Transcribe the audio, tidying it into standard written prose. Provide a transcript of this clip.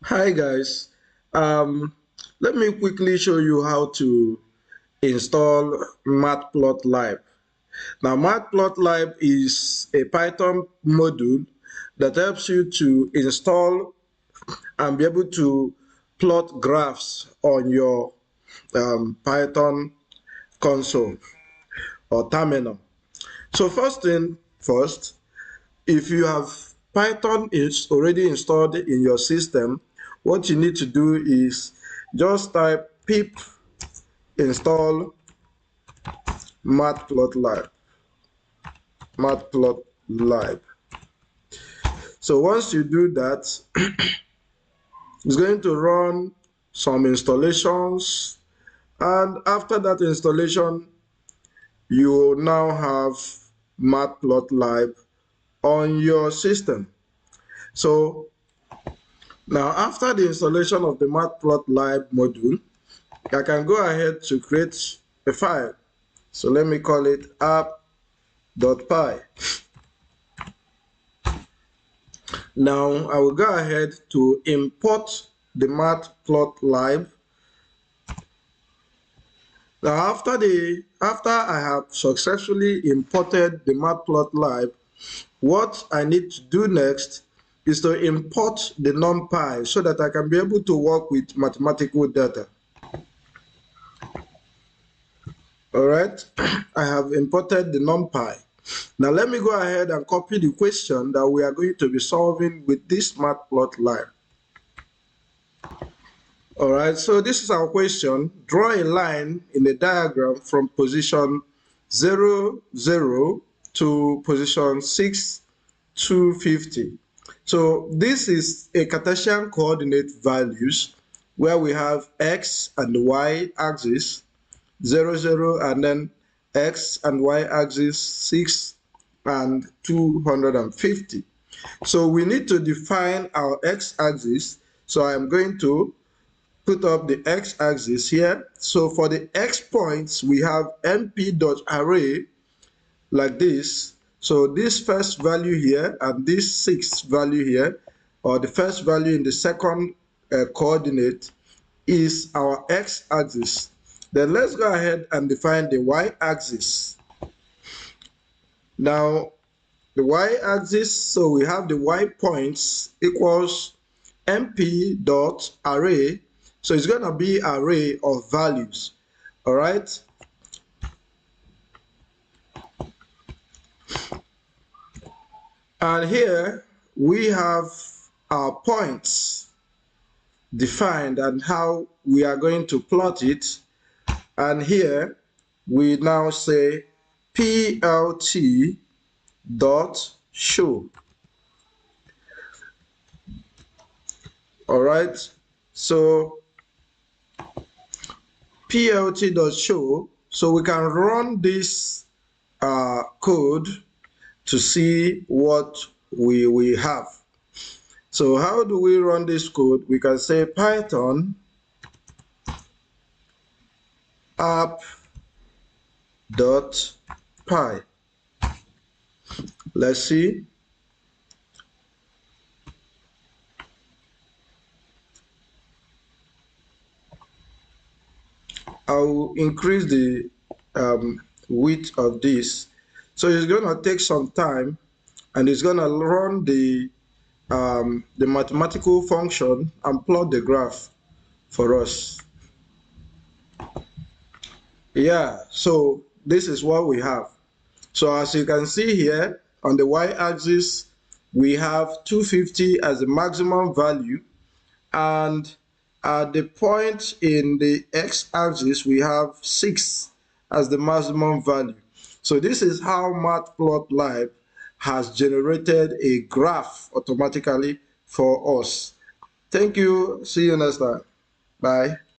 Hi guys, um, let me quickly show you how to install Matplotlib. Now Matplotlib is a Python module that helps you to install and be able to plot graphs on your Python console or terminal. So first thing first, if you have Python is already installed in your system, what you need to do is just type pip install matplotlib. So once you do that, it's going to run some installations, and after that installation, you will now have matplotlib on your system. So now after the installation of the matplotlib module, I can go ahead to create a file. So let me call it app.py. Now I will go ahead to import the matplotlib. Now after I have successfully imported the matplotlib, what I need to do next is to import the numpy so that I can be able to work with mathematical data. All right, I have imported the numpy. Now let me go ahead and copy the question that we are going to be solving with this matplotlib. All right, so this is our question. Draw a line in the diagram from position 0, 0 to position 6, 250. So this is a Cartesian coordinate values where we have x and y axis 0, 0, and then x and y axis 6 and 250. So we need to define our x-axis. So I'm going to put up the x-axis here. So for the x points, we have np.array like this. So this first value here and this sixth value here, or the first value in the second coordinate, is our x-axis. Then let's go ahead and define the y-axis. Now the y-axis, so we have the y points equals np.array. So it's going to be array of values. All right. And here we have our points defined and how we are going to plot it. And here we now say plt dot show. All right. So plt.show, so we can run this code to see what we have. So how do we run this code? We can say python app.py. Let's see. I'll increase the width of this. So it's going to take some time, and it's going to run the mathematical function and plot the graph for us. Yeah, so this is what we have. So as you can see here on the y-axis, we have 250 as the maximum value, and at the point in the x-axis, we have 6 as the maximum value. So this is how Matplotlib has generated a graph automatically for us. Thank you. See you next time. Bye.